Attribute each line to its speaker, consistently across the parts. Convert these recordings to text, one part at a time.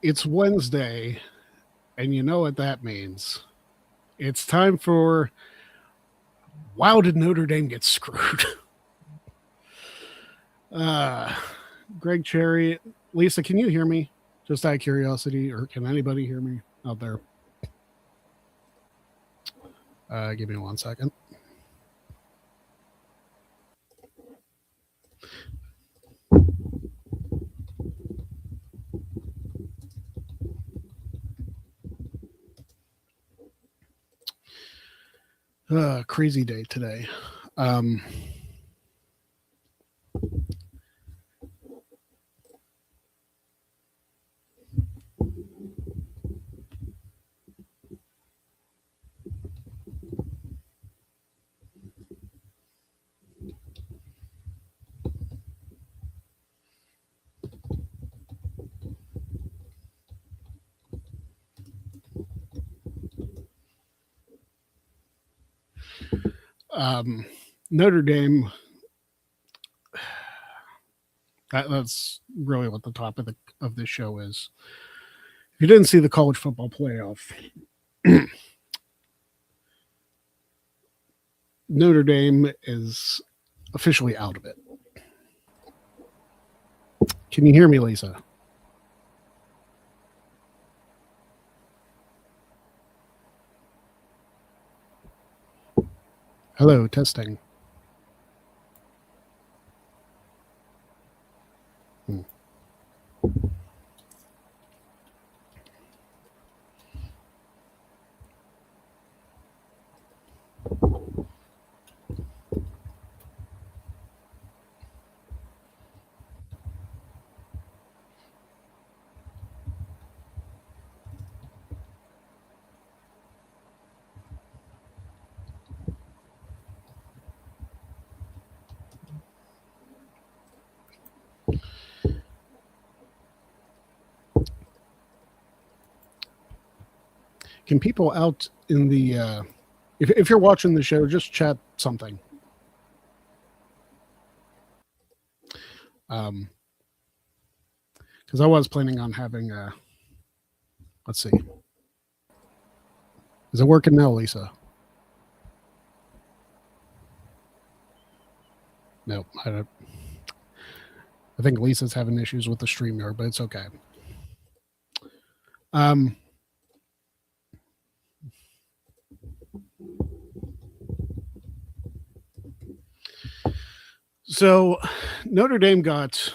Speaker 1: It's Wednesday, and you know what that means. It's time for Wow, did Notre Dame get screwed? uh, Greg Cherry, Lisa, can you hear me? Just out of curiosity, or can anybody hear me out there? Give me 1 second. Crazy day today. Notre Dame, that's really what the topic of this show is. If you didn't see the college football playoff, Notre Dame is officially out of it. Can you hear me, Lisa? Hello, testing. Can people out in the if you're watching the show, just chat something. Because I was planning on having let's see. Is it working now, Lisa? No, I don't. I think Lisa's having issues with the StreamYard, but it's okay. So Notre Dame got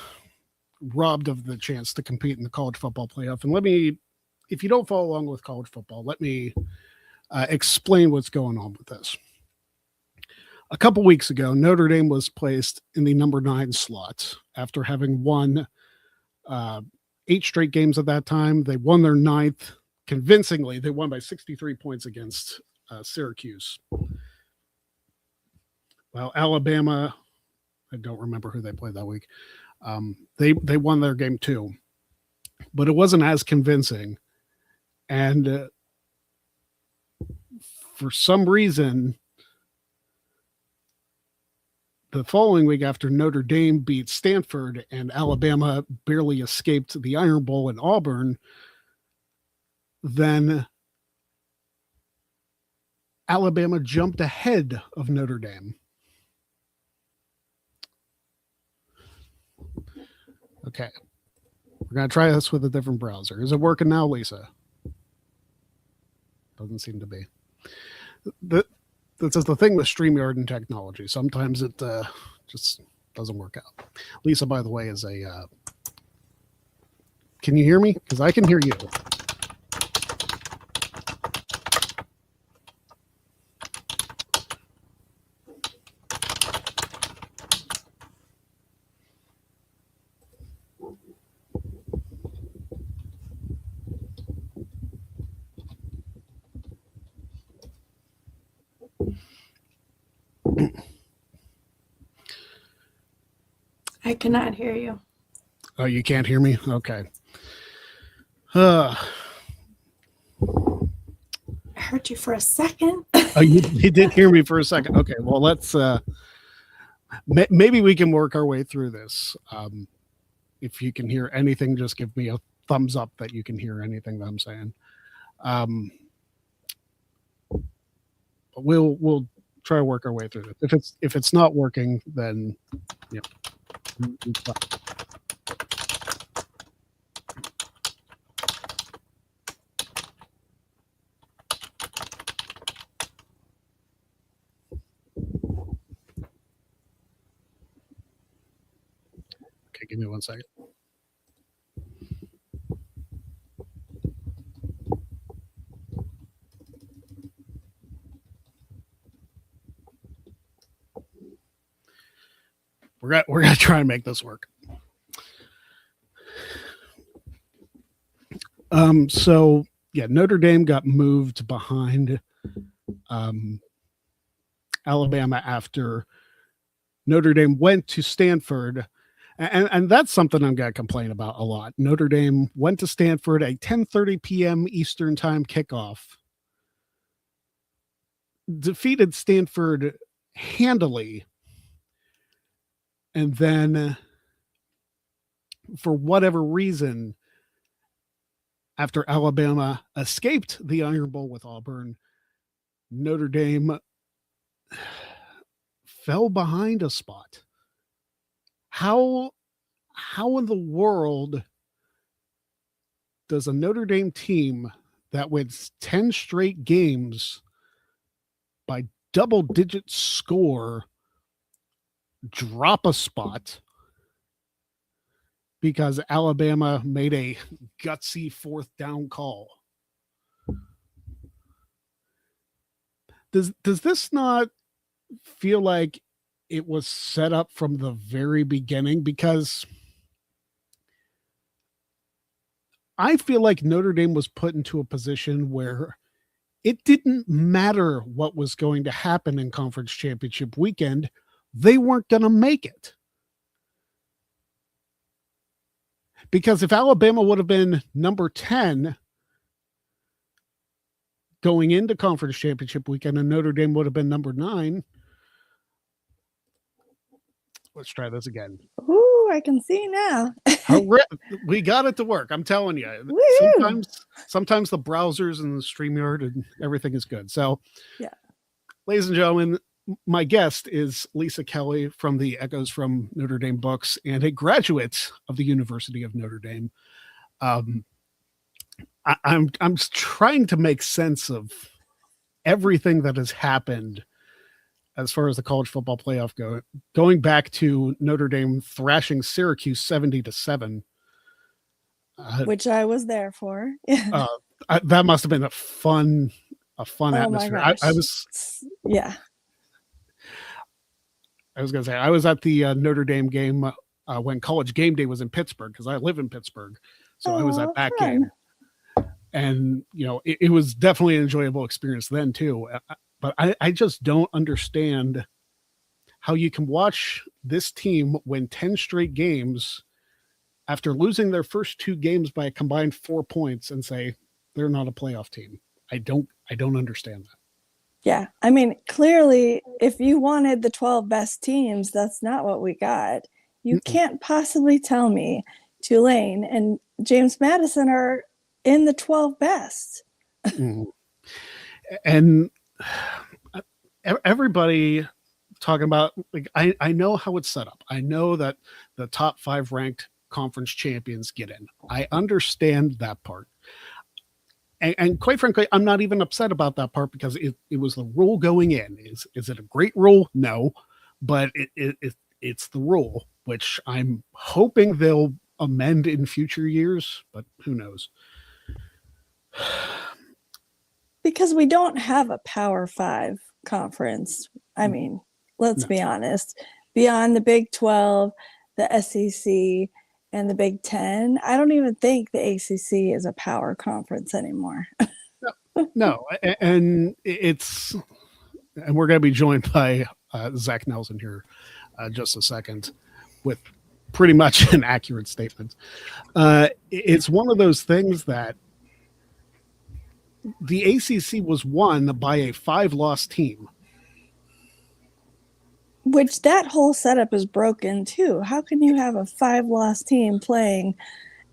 Speaker 1: robbed of the chance to compete in the college football playoff. And let me, if you don't follow along with college football, let me explain what's going on with this. A couple weeks ago, Notre Dame was placed in the number 9 slot after having won 8 straight games at that time. They won their 9th convincingly. They won by 63 points against Syracuse. Well, Alabama, I don't remember who they played that week. They won their game too, but it wasn't as convincing. And for some reason, the following week after Notre Dame beat Stanford and Alabama barely escaped the Iron Bowl in Auburn, then Alabama jumped ahead of Notre Dame. Okay. We're going to try this with a different browser. Is it working now, Lisa? Doesn't seem to be. That's the thing with StreamYard and technology. Sometimes it just doesn't work out. Lisa, by the way, is a... can you hear me? Because I can hear you.
Speaker 2: I cannot hear you.
Speaker 1: Oh, you can't hear me? Okay.
Speaker 2: I heard you for a second.
Speaker 1: Oh, you did hear me for a second. Okay, well, let's maybe we can work our way through this. If you can hear anything, just give me a thumbs up that you can hear anything that I'm saying. But we'll try to work our way through it. If it's not working, then it's fine. Okay, give me 1 second. We're gonna try and make this work. So yeah, Notre Dame got moved behind Alabama after Notre Dame went to Stanford, and that's something I'm gonna complain about a lot. Notre Dame went to Stanford at 10:30 p.m. Eastern time kickoff, defeated Stanford handily, and then for whatever reason, after Alabama escaped the Iron Bowl with Auburn, Notre Dame fell behind a spot. How in the world does a Notre Dame team that wins 10 straight games by double-digit score drop a spot because Alabama made a gutsy 4th down call? Does this not feel like it was set up from the very beginning? Because I feel like Notre Dame was put into a position where it didn't matter what was going to happen in conference championship weekend. They weren't going to make it. Because if Alabama would have been number 10 going into conference championship weekend and Notre Dame would have been number 9. Let's try this again.
Speaker 3: Ooh, I can see now.
Speaker 1: We got it to work. I'm telling you. Sometimes the browsers and the StreamYard and everything is good. So,
Speaker 3: yeah,
Speaker 1: ladies and gentlemen, my guest is Lisa Kelly from the Echoes from Notre Dame books and a graduate of the University of Notre Dame. I'm trying to make sense of everything that has happened as far as the college football playoff going back to Notre Dame thrashing Syracuse 70-7,
Speaker 3: which I was there for.
Speaker 1: That must have been a fun atmosphere. I was going to say I was at the Notre Dame game when College Game Day was in Pittsburgh because I live in Pittsburgh, so I was at that game. And, it was definitely an enjoyable experience then, too. But I just don't understand how you can watch this team win 10 straight games after losing their first 2 games by a combined 4 points and say they're not a playoff team. I don't understand that.
Speaker 3: Yeah. I mean, clearly, if you wanted the 12 best teams, that's not what we got. You can't possibly tell me Tulane and James Madison are in the 12 best.
Speaker 1: And everybody talking about, like, I know how it's set up. I know that the top 5 ranked conference champions get in. I understand that part. And quite frankly, I'm not even upset about that part because it was the rule going in. Is it a great rule? No, but it's the rule, which I'm hoping they'll amend in future years, but who knows?
Speaker 3: Because we don't have a Power 5 conference. I mean, let's be honest. Beyond the Big 12, the SEC, and the Big 10, I don't even think the ACC is a power conference anymore.
Speaker 1: No, and we're going to be joined by Zach Nelson here just a second with pretty much an accurate statement. It's one of those things that the ACC was won by a 5-loss team.
Speaker 3: Which that whole setup is broken too. How can you have a 5-loss team playing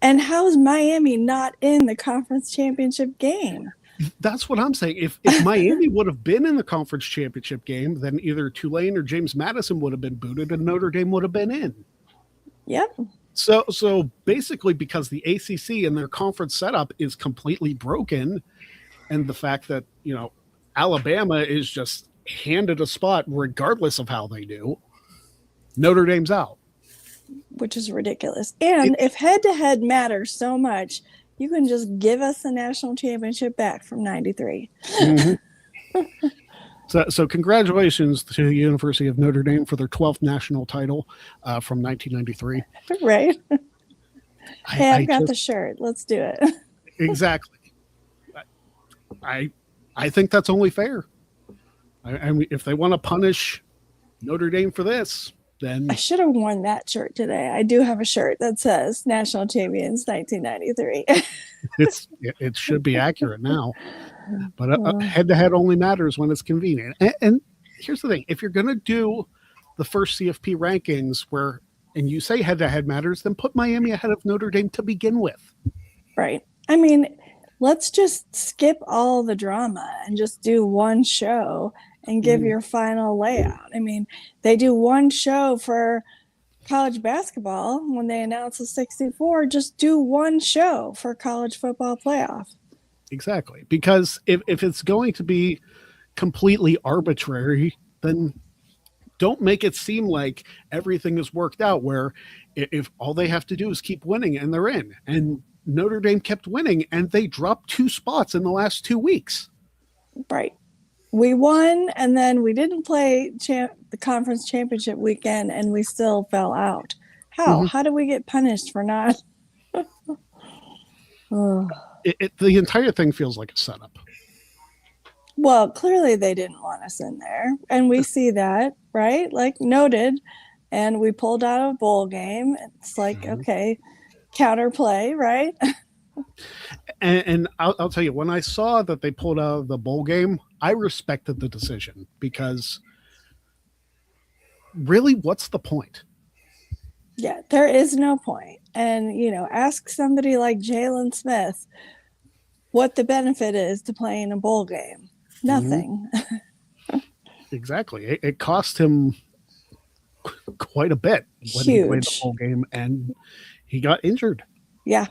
Speaker 3: And how's Miami not in the conference championship game?
Speaker 1: That's what I'm saying. If Miami would have been in the conference championship game, then either Tulane or James Madison would have been booted and Notre Dame would have been in.
Speaker 3: Yep.
Speaker 1: So basically, because the ACC and their conference setup is completely broken, and the fact that, Alabama is just handed a spot regardless of how they do, Notre Dame's out.
Speaker 3: Which is ridiculous. And if head-to-head matters so much, you can just give us the national championship back from 93.
Speaker 1: Mm-hmm. So congratulations to the University of Notre Dame for their 12th national title from 1993.
Speaker 3: Right. Hey, I've got the shirt. Let's do it.
Speaker 1: Exactly. I think that's only fair. I mean, if they want to punish Notre Dame for this, then
Speaker 3: I should have worn that shirt today. I do have a shirt that says National Champions 1993.
Speaker 1: It should be accurate now. But head-to-head only matters when it's convenient. And here's the thing. If you're going to do the first CFP rankings and you say head-to-head matters, then put Miami ahead of Notre Dame to begin with.
Speaker 3: Right. I mean, let's just skip all the drama and just do one show and give your final layout. I mean, they do one show for college basketball when they announce the 64. Just do one show for college football playoff.
Speaker 1: Exactly. Because if it's going to be completely arbitrary, then don't make it seem like everything is worked out, where if all they have to do is keep winning and they're in. And Notre Dame kept winning and they dropped 2 spots in the last 2 weeks.
Speaker 3: Right. We won, and then we didn't play the conference championship weekend, and we still fell out. How? Mm-hmm. How did we get punished for not?
Speaker 1: The entire thing feels like a setup.
Speaker 3: Well, clearly they didn't want us in there, and we see that, right? Like, noted, and we pulled out a bowl game. It's like, okay, counterplay, right?
Speaker 1: And I'll tell you, when I saw that they pulled out of the bowl game, I respected the decision, because really, what's the point?
Speaker 3: Yeah, there is no point. And, ask somebody like Jalen Smith what the benefit is to playing a bowl game. Nothing.
Speaker 1: Mm-hmm. Exactly. It cost him quite a bit when
Speaker 3: Huge.
Speaker 1: He played the bowl game, and he got injured.
Speaker 3: Yeah.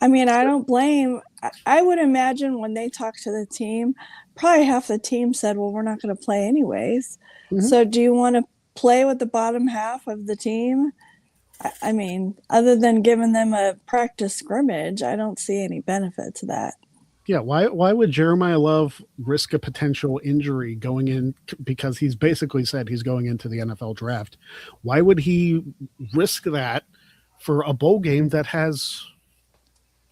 Speaker 3: I mean, I don't blame. I would imagine when they talked to the team, probably half the team said, well, we're not going to play anyways. Mm-hmm. So do you want to play with the bottom half of the team? I mean, other than giving them a practice scrimmage, I don't see any benefit to that.
Speaker 1: Yeah, why would Jeremiah Love risk a potential injury going in, because he's basically said he's going into the NFL draft? Why would he risk that for a bowl game that has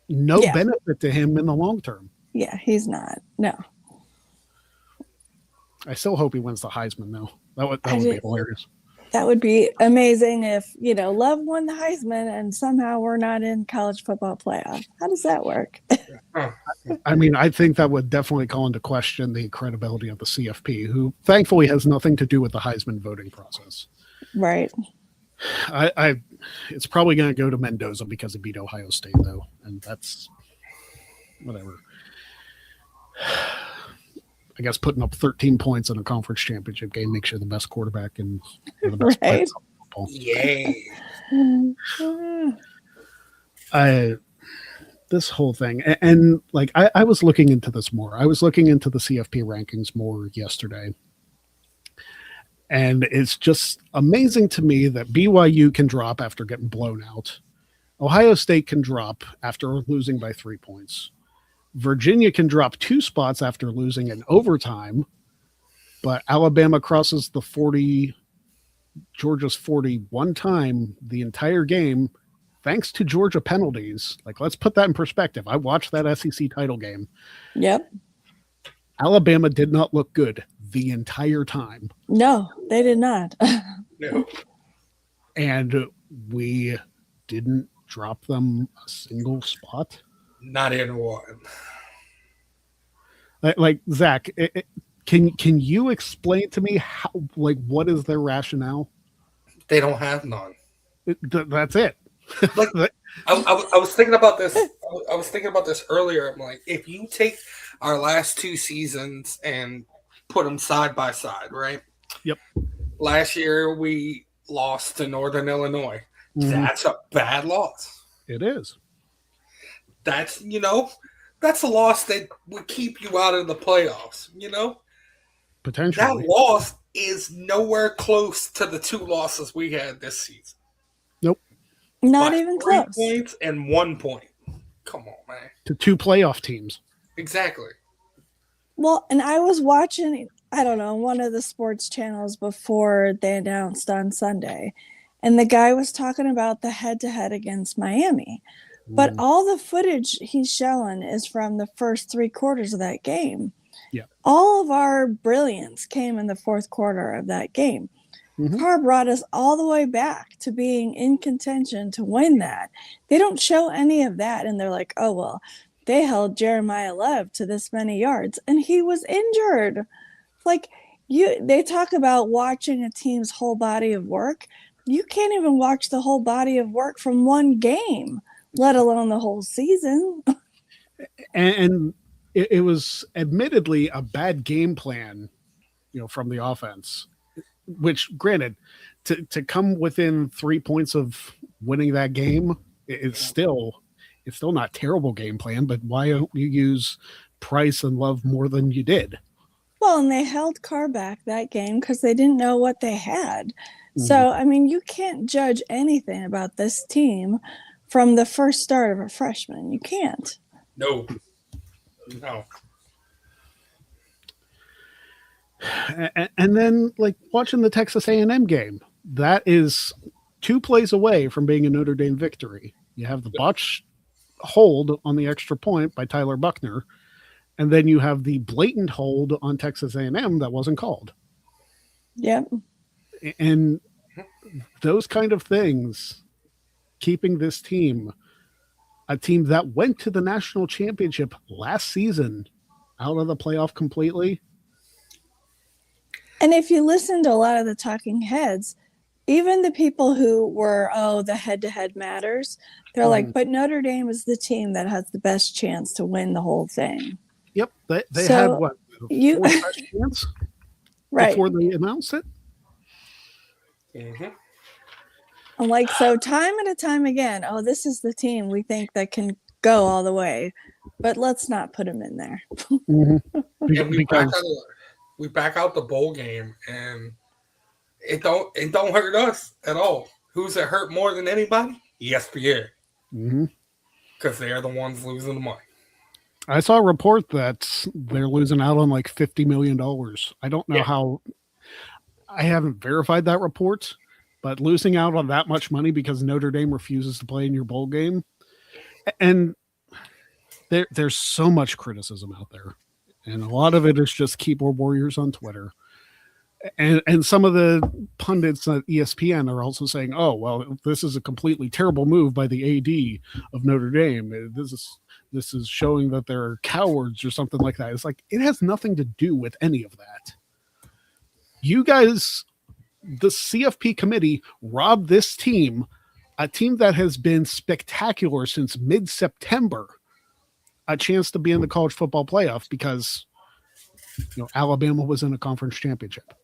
Speaker 1: no benefit to him in the long term?
Speaker 3: Yeah, he's not. No.
Speaker 1: I still hope he wins the Heisman, though. That would be hilarious.
Speaker 3: That would be amazing if, Love won the Heisman and somehow we're not in college football playoff. How does that work?
Speaker 1: I mean, I think that would definitely call into question the credibility of the CFP, who thankfully has nothing to do with the Heisman voting process.
Speaker 3: Right.
Speaker 1: It's probably going to go to Mendoza because he beat Ohio State, though, and that's whatever. I guguess putting up 13 points in a conference championship game makes you the best quarterback and the best player in football.
Speaker 4: Yay.
Speaker 1: This whole thing, and like I was looking into this more. I was looking into the CFP rankings more yesterday. And it's just amazing to me that BYU can drop after getting blown out. Ohio State can drop after losing by 3 points. Virginia can drop 2 spots after losing in overtime. But Alabama crosses the 40, Georgia's 40 one time the entire game, thanks to Georgia penalties. Like, let's put that in perspective. I watched that SEC title game.
Speaker 3: Yep.
Speaker 1: Alabama did not look good the entire time.
Speaker 3: No, they did not.
Speaker 4: No.
Speaker 1: And we didn't drop them a single spot.
Speaker 4: Not in one.
Speaker 1: Like Zach, can you explain to me what is their rationale?
Speaker 4: They don't have none.
Speaker 1: That's it.
Speaker 4: Like I was thinking about this. I was thinking about this earlier. I'm like, if you take our last 2 seasons and put them side by side, right?
Speaker 1: Yep.
Speaker 4: Last year we lost to Northern Illinois.
Speaker 1: Mhm.
Speaker 4: That's a bad loss.
Speaker 1: It is.
Speaker 4: That's that's a loss that would keep you out of the playoffs. That
Speaker 1: Potentially.
Speaker 4: loss is nowhere close to the 2 losses we had this season.
Speaker 1: Nope.
Speaker 3: Not
Speaker 4: By
Speaker 3: even
Speaker 4: 3
Speaker 3: close.
Speaker 4: points and 1 point. Come on, man.
Speaker 1: To 2 playoff teams.
Speaker 4: Exactly.
Speaker 3: Well, and I was watching, I don't know, one of the sports channels before they announced on Sunday, and the guy was talking about the head-to-head against Miami. But all the footage he's showing is from the first 3 quarters of that game.
Speaker 1: Yeah.
Speaker 3: All of our brilliance came in the fourth quarter of that game.
Speaker 1: Mhm.
Speaker 3: Carr brought us all the way back to being in contention to win that. They don't show any of that, and they're like, oh, well, they held Jeremiah Lev to this many yards, and he was injured. Like, they talk about watching a team's whole body of work. You can't even watch the whole body of work from one game, let alone the whole season.
Speaker 1: And it was admittedly a bad game plan, from the offense, which granted to come within 3 points of winning that game, it's still not terrible game plan, but why don't you use Price and Love more than you did?
Speaker 3: Well, and they held Carr back that game because they didn't know what they had. So, I mean, you can't judge anything about this team from the first start of a freshman. You can't.
Speaker 4: No.
Speaker 1: And then, like, watching the Texas A&M game, that is 2 plays away from being a Notre Dame victory. You have the botch hold on the extra point by Tyler Buckner, and then you have the blatant hold on Texas A&M that wasn't called.
Speaker 3: Yep.
Speaker 1: And those kind of things, keeping this team, a team that went to the national championship last season, out of the playoff completely.
Speaker 3: And if you listen to a lot of the talking heads, even the people who were, the head-to-head matters, they're like, but Notre Dame is the team that has the best chance to win the whole thing.
Speaker 1: Yep. They had what? 4 best chance
Speaker 3: right
Speaker 1: before they announced it?
Speaker 4: Mm-hmm.
Speaker 3: I'm like, so time and time again, this is the team we think that can go all the way, but let's not put them in there.
Speaker 4: And we back out the bowl game, and it don't hurt us at all. Who's it hurt more than anybody? ESPN, because they're the ones losing the money.
Speaker 1: I saw a report that they're losing out on like $50 million. I don't know how. I haven't verified that report, but losing out on that much money because Notre Dame refuses to play in your bowl game, and there's so much criticism out there, and a lot of it is just keyboard warriors on Twitter, and some of the pundits at ESPN are also saying, "Oh, well, this is a completely terrible move by the AD of Notre Dame. This is showing that they're cowards or something like that." It's like, it has nothing to do with any of that. You guys, the CFP committee, robbed this team, a team that has been spectacular since mid-September, a chance to be in the college football playoff because Alabama was in a conference championship.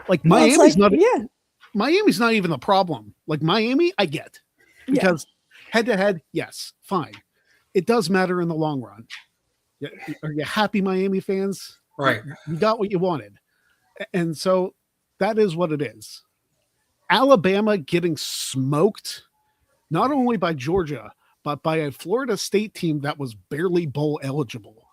Speaker 1: Like, Miami's not even the problem. Like, Miami, I get, because head-to-head, yes, fine. It does matter in the long run. Are you happy, Miami fans?
Speaker 4: Right.
Speaker 1: You got what you wanted. And so that is what it is. Alabama getting smoked, not only by Georgia, but by a Florida State team that was barely bowl eligible.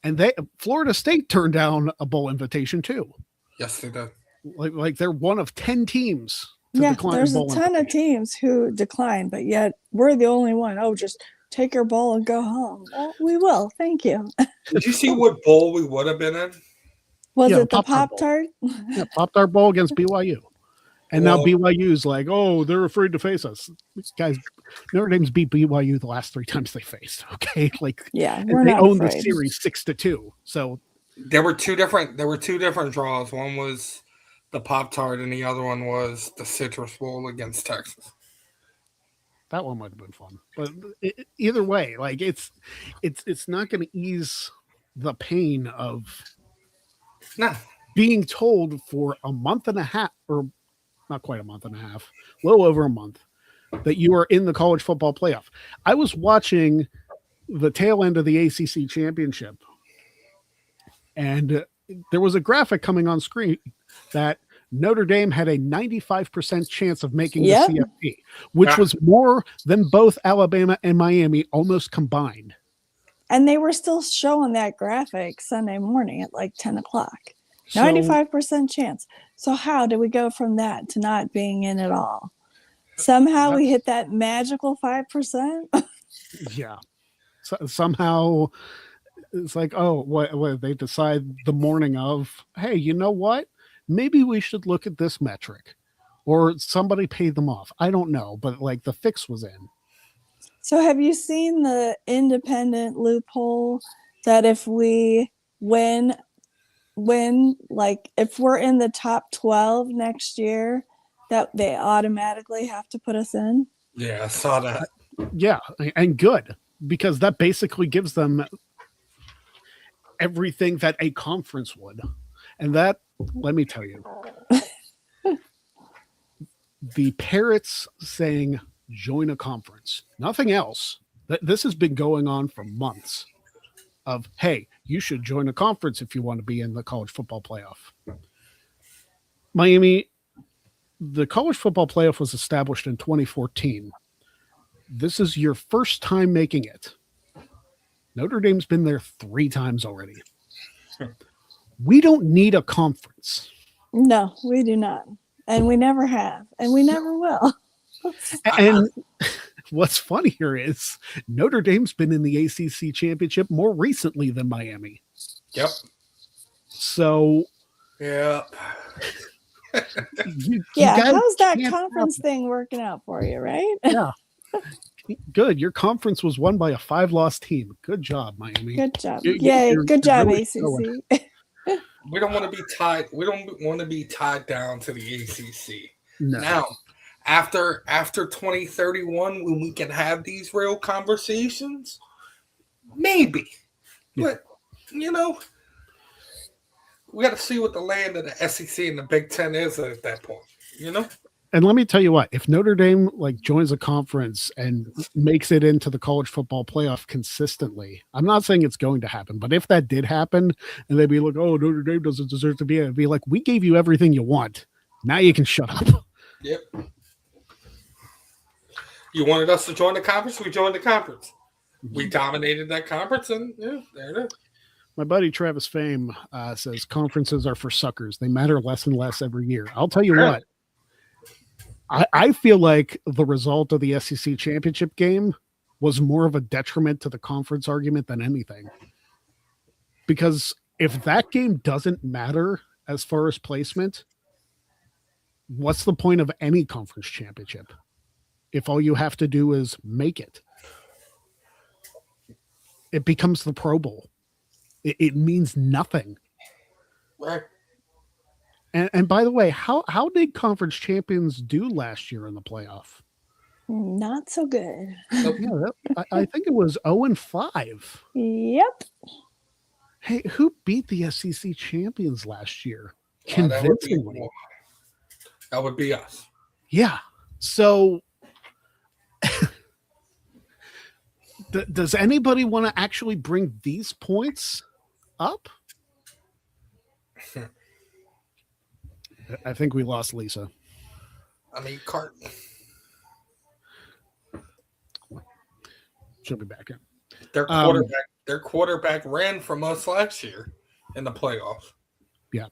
Speaker 1: And Florida State turned down a bowl invitation too.
Speaker 4: Yes, they did.
Speaker 1: Like they're one of 10 teams to decline.
Speaker 3: There's a ton of teams who decline, but yet we're the only one. Oh, just take your bowl and go home. Well, we will. Thank you.
Speaker 4: Did you see what bowl we would have been in?
Speaker 3: Was it the Pop-Tart?
Speaker 1: Yeah, Pop-Tart Bowl against BYU. And now BYU's like, oh, they're afraid to face us. Guys, Notre Dame's beat BYU the last 3 times they faced. Okay, like,
Speaker 3: we're
Speaker 1: they
Speaker 3: not
Speaker 1: owned
Speaker 3: afraid.
Speaker 1: the series 6-2. So
Speaker 4: there were two different draws. One was the Pop-Tart, and the other one was the Citrus Bowl against Texas.
Speaker 1: That one might have been fun. But either way, like it's not going to ease the pain of
Speaker 4: No.
Speaker 1: being told for a month and a half, or not quite a month and a half, a little over a month, that you are in the college football playoff. I was watching the tail end of the ACC championship, and there was a graphic coming on screen that Notre Dame had a 95% chance of making the CFP, which was more than both Alabama and Miami almost combined.
Speaker 3: And they were still showing that graphic Sunday morning at like 10 o'clock.
Speaker 1: So,
Speaker 3: 95% chance. So how do we go from that to not being in at all? Somehow we hit that magical 5%.
Speaker 1: Yeah. So, somehow it's like, oh, what they decide the morning of, hey, you know what? Maybe we should look at this metric, or somebody paid them off. I don't know, but like the fix was in.
Speaker 3: So have you seen the independent loophole that if we win, like if we're in the top 12 next year, that they automatically have to put us in?
Speaker 4: Yeah, I saw that.
Speaker 1: Yeah, and good, because that basically gives them everything that a conference would. And that, let me tell you, the parrots saying join a conference, nothing else. This has been going on for months of, hey, you should join a conference if you want to be in the college football playoff. Miami, the college football playoff was established in 2014. This is your first time making it. Notre Dame's been there 3 times already. We don't need a conference.
Speaker 3: No, we do not. And we never have. And we never will.
Speaker 1: And what's funny here is Notre Dame's been in the ACC championship more recently than Miami.
Speaker 4: Yep.
Speaker 1: So,
Speaker 4: yeah.
Speaker 3: How's that conference thing working out for you, right?
Speaker 1: Yeah. Good. Your conference was won by a 5-loss team. Good job, Miami.
Speaker 3: Good job. Yay. Good job, really ACC.
Speaker 4: We don't want to be tied. We don't want to be tied down to the ACC.
Speaker 1: No.
Speaker 4: Now, after 2031, when we can have these real conversations, maybe. Yeah. But we got to see what the land of the SEC and the Big Ten is at that point.
Speaker 1: And let me tell you what, if Notre Dame joins a conference and makes it into the college football playoff consistently, I'm not saying it's going to happen, but if that did happen and they'd be like, oh, Notre Dame doesn't deserve to be in, it'd be like, we gave you everything you want. Now you can shut up.
Speaker 4: Yep. You wanted us to join the conference, we joined the conference. We dominated that conference, and there it is.
Speaker 1: My buddy Travis Fame says conferences are for suckers. They matter less and less every year. I'll tell you what. I feel like the result of the SEC championship game was more of a detriment to the conference argument than anything. Because if that game doesn't matter as far as placement, what's the point of any conference championship? If all you have to do is make it. It becomes the Pro Bowl. It means nothing.
Speaker 4: Right.
Speaker 1: And by the way, how did conference champions do last year in the playoff?
Speaker 3: Not so good.
Speaker 1: I think it was 0-5.
Speaker 3: Yep.
Speaker 1: Hey, who beat the SEC champions last year? Convincingly.
Speaker 4: That would be us.
Speaker 1: Yeah. So does anybody want to actually bring these points up? I think we lost Lisa.
Speaker 4: I mean, Cart.
Speaker 1: She'll be back in.
Speaker 4: Their quarterback ran from us last year in the playoffs.
Speaker 1: Yeah,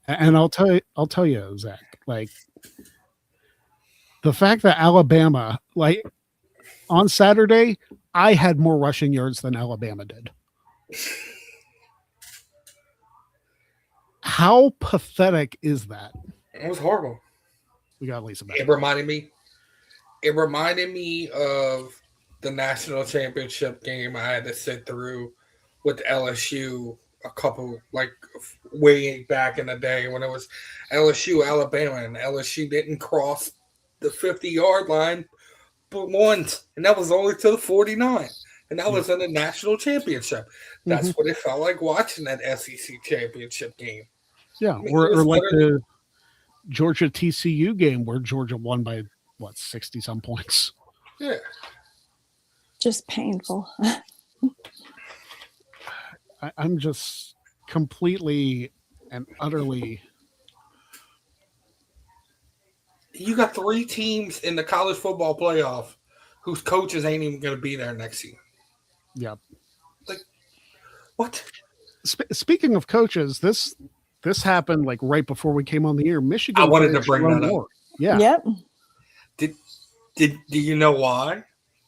Speaker 1: and I'll tell you, Zach. The fact that Alabama, on Saturday, I had more rushing yards than Alabama did. How pathetic is that?
Speaker 4: It was horrible.
Speaker 1: We got Lisa back.
Speaker 4: It reminded me of the national championship game I had to sit through with LSU a couple, way back in the day when it was LSU, Alabama, and LSU didn't cross the 50-yard line once, and that was only to the 49. And that was in the national championship. That's what it felt like watching that SEC championship game.
Speaker 1: Yeah,
Speaker 4: I mean,
Speaker 1: or like the Georgia TCU game where Georgia won by 60 some points.
Speaker 4: Yeah.
Speaker 3: Just painful.
Speaker 1: I'm just completely and utterly.
Speaker 4: You got 3 teams in the college football playoff whose coaches ain't even going to be there next year.
Speaker 1: Yeah.
Speaker 4: Like, what?
Speaker 1: Speaking of coaches, this happened like right before we came on the air. Michigan.
Speaker 4: I wanted to bring that up.
Speaker 1: Yeah.
Speaker 3: Yep.
Speaker 4: Do you know why?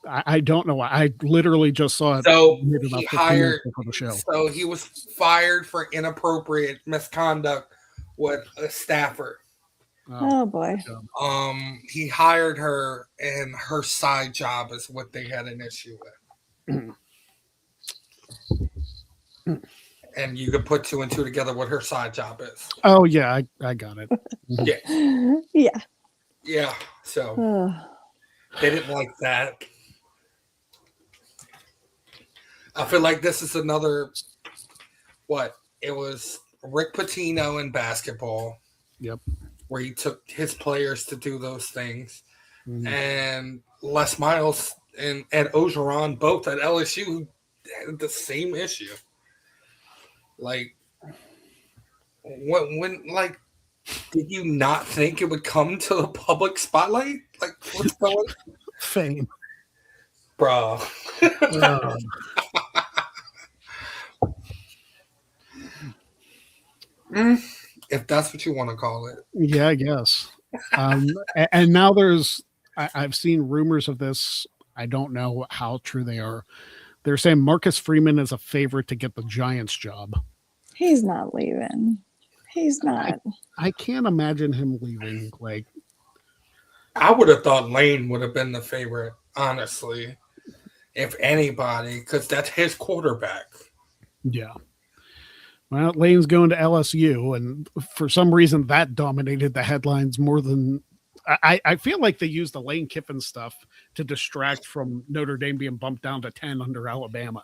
Speaker 1: I don't know why. I literally just saw it.
Speaker 4: So
Speaker 1: maybe about
Speaker 4: he
Speaker 1: 15
Speaker 4: hired.
Speaker 1: minutes before the show.
Speaker 4: So he was fired for inappropriate misconduct with a staffer.
Speaker 3: Oh boy.
Speaker 4: He hired her, and her side job is what they had an issue with. And you could put 2 and 2 together what her side job is.
Speaker 1: Oh yeah, I got it.
Speaker 4: Yeah.
Speaker 3: Yeah.
Speaker 4: Yeah. So
Speaker 3: Oh.
Speaker 4: they didn't like that. I feel like this is another it was Rick Pitino in basketball.
Speaker 1: Yep.
Speaker 4: Where he took his players to do those things. And Les Miles and Ed Ogeron, both at LSU, had the same issue. Like, when did you not think it would come to the public spotlight? Like, what's going on?
Speaker 1: Fame.
Speaker 4: Bro. If that's what you want to call it.
Speaker 1: Yeah, I guess. And now I've seen rumors of this. I don't know how true they are. They're saying Marcus Freeman is a favorite to get the Giants job.
Speaker 3: He's not leaving. He's not.
Speaker 1: I can't imagine him leaving. Like,
Speaker 4: I would have thought Lane would have been the favorite, honestly, if anybody, because that's his quarterback.
Speaker 1: Yeah. Well, Lane's going to LSU, and for some reason that dominated the headlines more than I feel like they used the Lane Kiffin stuff to distract from Notre Dame being bumped down to 10 under Alabama.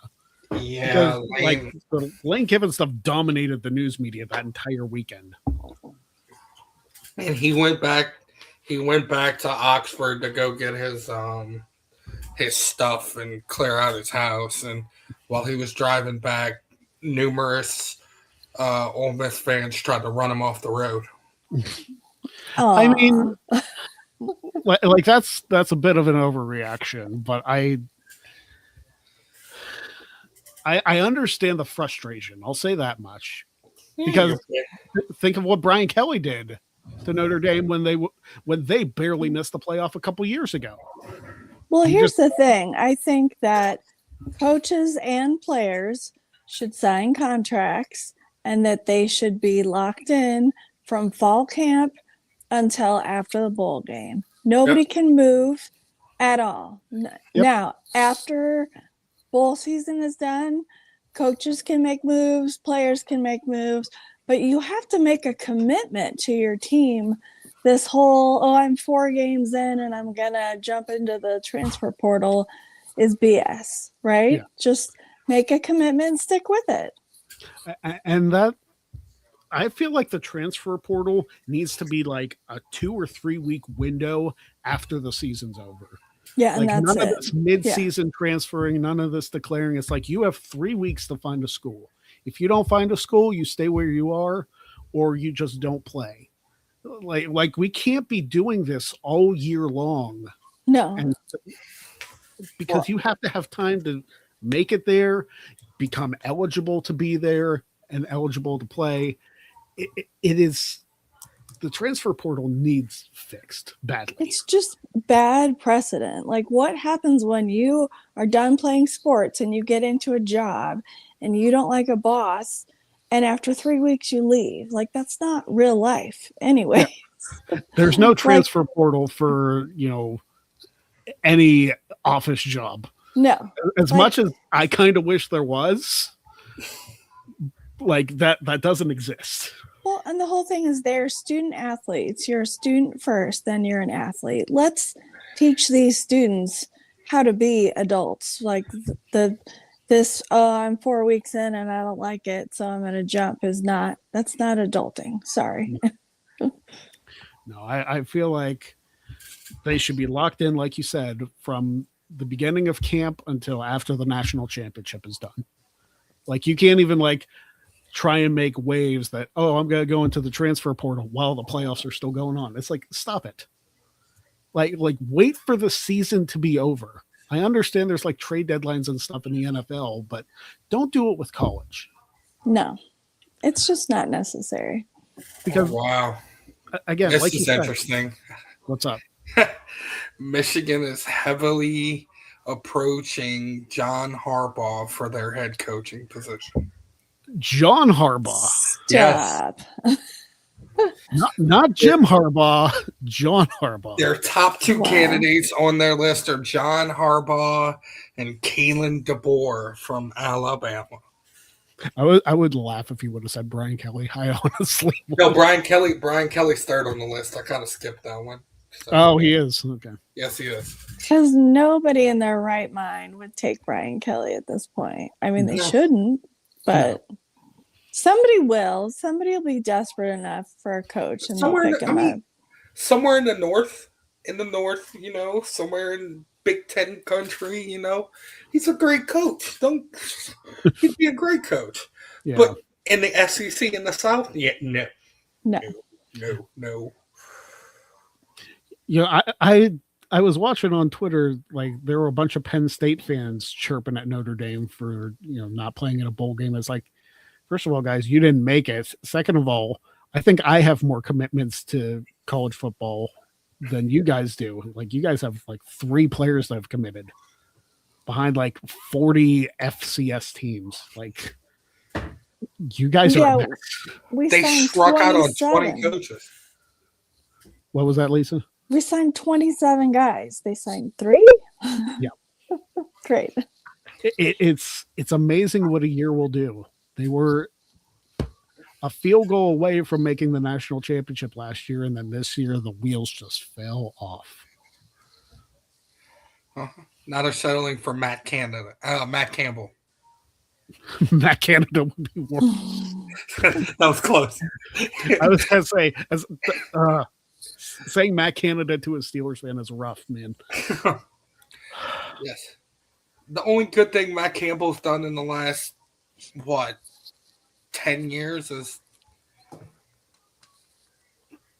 Speaker 4: Yeah,
Speaker 1: because, the Lane Kiffin stuff dominated the news media that entire weekend.
Speaker 4: And he went back to Oxford to go get his stuff and clear out his house. And while he was driving back, numerous Ole Miss fans tried to run him off the road.
Speaker 1: I mean, like that's a bit of an overreaction, but I understand the frustration. I'll say that much, because think of what Brian Kelly did to Notre Dame when they barely missed the playoff a couple years ago.
Speaker 3: Well, here's the thing. I think that coaches and players should sign contracts, and that they should be locked in from fall camp until after the bowl game. Nobody can move at all. Now, after bowl season is done, coaches can make moves, players can make moves, but you have to make a commitment to your team. This whole, I'm 4 games in and I'm going to jump into the transfer portal is BS, right? Yeah. Just make a commitment and stick with it.
Speaker 1: And that, I feel like the transfer portal needs to be like a 2 or 3 week window after the season's over.
Speaker 3: Yeah,
Speaker 1: like
Speaker 3: and that's
Speaker 1: none of this mid-season transferring, none of this declaring. It's like you have 3 weeks to find a school. If you don't find a school, you stay where you are, or you just don't play. Like we can't be doing this all year long.
Speaker 3: No,
Speaker 1: and because you have to have time to make it there, become eligible to be there, and eligible to play. It is, the transfer portal needs fixed badly.
Speaker 3: It's just bad precedent. Like, what happens when you are done playing sports and you get into a job and you don't like a boss, and after 3 weeks you leave? Like, that's not real life anyway.
Speaker 1: Yeah. There's no transfer portal for, any office job.
Speaker 3: No.
Speaker 1: As much as I kind of wish there was, like that doesn't exist.
Speaker 3: Well, and the whole thing is they're student athletes. You're a student first, then you're an athlete. Let's teach these students how to be adults. Like I'm 4 weeks in and I don't like it, so I'm going to jump that's not adulting. Sorry.
Speaker 1: No, I feel like they should be locked in, like you said, from the beginning of camp until after the national championship is done. Like, you can't even like try and make waves that, I'm going to go into the transfer portal while the playoffs are still going on. It's like, stop it. Like wait for the season to be over. I understand there's like trade deadlines and stuff in the NFL, but don't do it with college.
Speaker 3: No, it's just not necessary.
Speaker 1: Because
Speaker 4: wow.
Speaker 1: Again,
Speaker 4: this
Speaker 1: like
Speaker 4: is interesting.
Speaker 1: What's up?
Speaker 4: Michigan is heavily approaching John Harbaugh for their head coaching position.
Speaker 1: John Harbaugh.
Speaker 3: Stop.
Speaker 4: Yes.
Speaker 1: Not Jim Harbaugh, John Harbaugh.
Speaker 4: Their top two candidates on their list are John Harbaugh and Kalen DeBoer from Alabama.
Speaker 1: I would laugh if he would have said Brian Kelly. I honestly would.
Speaker 4: No, Brian Kelly's third on the list. I kind of skipped that one.
Speaker 1: So, he is. Okay.
Speaker 4: Yes, he is.
Speaker 3: Because nobody in their right mind would take Brian Kelly at this point. I mean, they shouldn't, but somebody will. Somebody will be desperate enough for a coach and they'll pick him up.
Speaker 4: Somewhere in the north, somewhere in Big Ten country, he's a great coach. He'd be a great coach.
Speaker 1: Yeah.
Speaker 4: But in the SEC in the South, no.
Speaker 1: I was watching on Twitter, like there were a bunch of Penn State fans chirping at Notre Dame for not playing in a bowl game. It's like, first of all, guys, you didn't make it. Second of all, I think I have more commitments to college football than you guys do. Like, you guys have like 3 players that have committed behind like 40 FCS teams. Like, you guys are.
Speaker 4: They struck out on 20 coaches.
Speaker 1: What was that, Lisa?
Speaker 3: We signed 27 guys. They signed 3?
Speaker 1: Yeah.
Speaker 3: Great.
Speaker 1: It's amazing what a year will do. They were a field goal away from making the national championship last year, and then this year the wheels just fell off.
Speaker 4: Now they're settling for Matt Campbell.
Speaker 1: Matt Canada would be more.
Speaker 4: That was close.
Speaker 1: I was going to say, saying Matt Canada to a Steelers fan is rough, man.
Speaker 4: Yes. The only good thing Matt Campbell's done in the last, 10 years is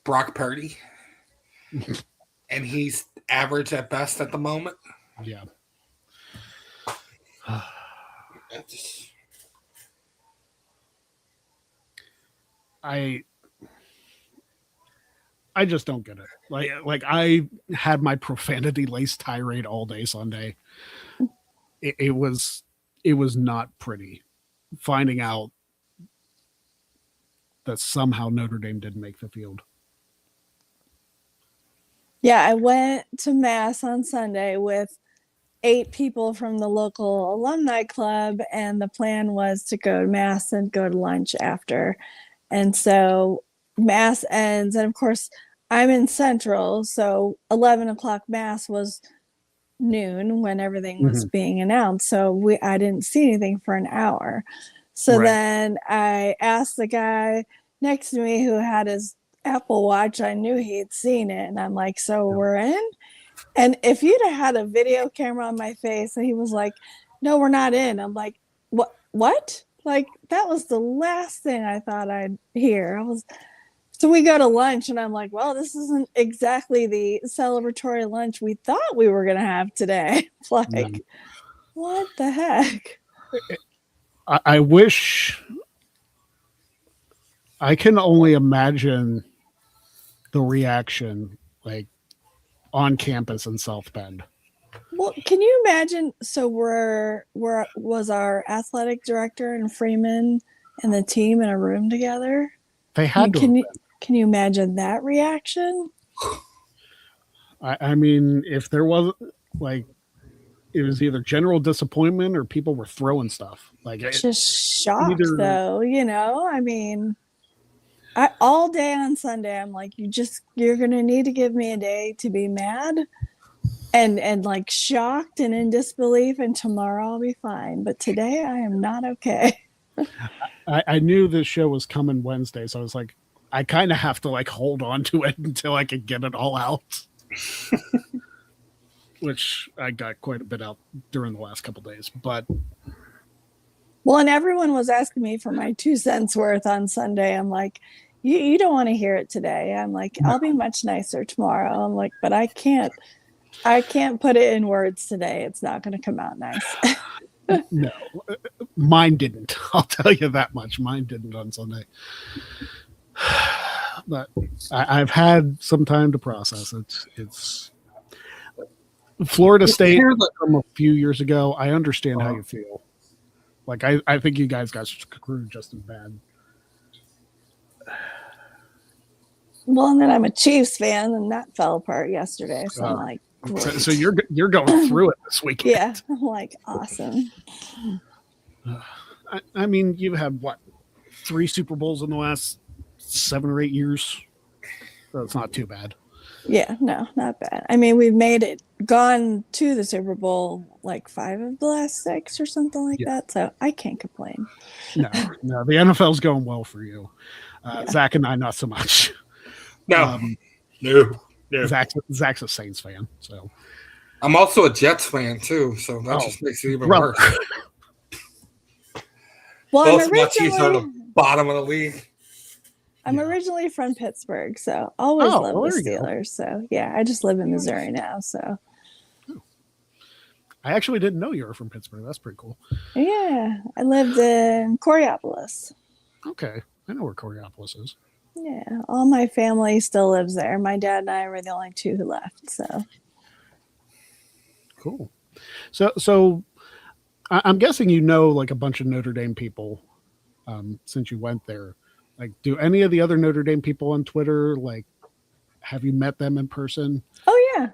Speaker 4: Brock Purdy. And he's average at best at the moment.
Speaker 1: Yeah. I just don't get it. Like I had my profanity laced tirade all day Sunday. It was not pretty finding out that somehow Notre Dame didn't make the field.
Speaker 3: Yeah, I went to Mass on Sunday with 8 people from the local alumni club, and the plan was to go to Mass and go to lunch after. And so Mass ends, and of course I'm in Central, so 11 o'clock Mass was noon when everything was being announced. So I didn't see anything for an hour. So then I asked the guy next to me who had his Apple Watch. I knew he had seen it, and I'm like, so we're in? And if you'd have had a video camera on my face, and he was like, no, we're not in. I'm like, what? Like, that was the last thing I thought I'd hear. So we go to lunch, and I'm like, well, this isn't exactly the celebratory lunch we thought we were going to have today. Like, what the heck?
Speaker 1: I wish I can only imagine the reaction like on campus in South Bend.
Speaker 3: Well, can you imagine? So was our athletic director and Freeman and the team in a room together?
Speaker 1: They had
Speaker 3: to. Can you imagine that reaction?
Speaker 1: I mean, if there was like, it was either general disappointment or people were throwing stuff. Like,
Speaker 3: just shocked, though. I mean, all day on Sunday, I'm like, you're gonna need to give me a day to be mad. and like shocked and in disbelief, and tomorrow I'll be fine. But today I am not okay.
Speaker 1: I knew this show was coming Wednesday, so I was like, I kind of have to like hold on to it until I can get it all out. Which I got quite a bit out during the last couple days, but
Speaker 3: Well, and everyone was asking me for my 2 cents worth on Sunday. I'm like, you don't want to hear it today. I'm like, I'll be much nicer tomorrow. I'm like, but I can't put it in words today. It's not going to come out nice.
Speaker 1: no, mine didn't. I'll tell you that much. Mine didn't on Sunday. But I've had some time to process it. It's Florida State from a few years ago. I understand how you feel. Like, I think you guys got screwed just as bad.
Speaker 3: Well, and then I'm a Chiefs fan, and that fell apart yesterday. So I'm like,
Speaker 1: so you're going through it this weekend.
Speaker 3: Yeah, I'm like, awesome.
Speaker 1: I mean, you've had what, 3 Super Bowls in the last 7 or 8 years. So it's not too bad.
Speaker 3: Yeah, no, not bad. I mean, we've gone to the Super Bowl like 5 of the last 6 or something like that. So I can't complain.
Speaker 1: No, the NFL's going well for you. Zach and I, not so much.
Speaker 4: No.
Speaker 1: Zach's a Saints fan, so
Speaker 4: I'm also a Jets fan too. So that just makes it even worse.
Speaker 3: Well,
Speaker 4: both my Chiefs are the bottom of the league.
Speaker 3: I'm originally from Pittsburgh, so always love the Steelers. So yeah, I just live in Missouri now. So
Speaker 1: I actually didn't know you were from Pittsburgh. That's pretty cool.
Speaker 3: Yeah, I lived in Coriopolis.
Speaker 1: Okay, I know where Coriopolis is.
Speaker 3: Yeah, all my family still lives there. My dad and I were the only 2 who left. So
Speaker 1: cool. So I'm guessing you know like a bunch of Notre Dame people since you went there. Like, do any of the other Notre Dame people on Twitter, like, have you met them in person?
Speaker 3: Oh yeah.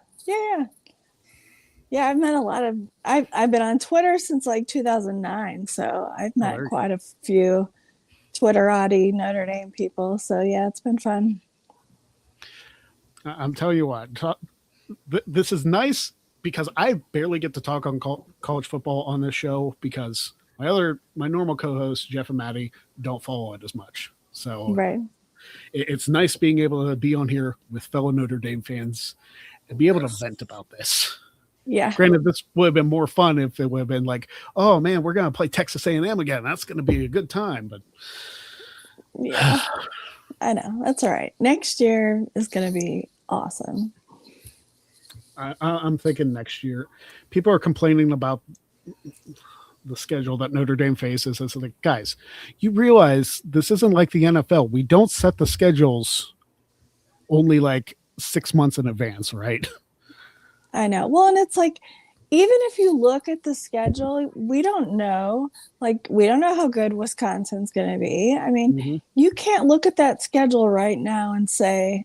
Speaker 3: I've met a lot of. I've been on Twitter since like 2009, so I've met quite a few Twitterati Notre Dame people. So yeah, it's been fun.
Speaker 1: I'm telling you what, this is nice because I barely get to talk on college football on this show because my normal co-hosts Jeff and Maddie don't follow it as much. So it's nice being able to be on here with fellow Notre Dame fans and be able to vent about this.
Speaker 3: Yeah.
Speaker 1: Granted, this would have been more fun if it would have been like, oh man, we're going to play Texas A&M again. That's going to be a good time. But
Speaker 3: yeah, I know. That's all right. Next year is going to be awesome.
Speaker 1: I'm thinking next year. People are complaining about the schedule that Notre Dame faces. It's like, guys, you realize this isn't like the NFL. We don't set the schedules only like 6 months in advance, right?
Speaker 3: I know. Well, and it's like, even if you look at the schedule, we don't know. Like, we don't know how good Wisconsin's going to be. I mean, you can't look at that schedule right now and say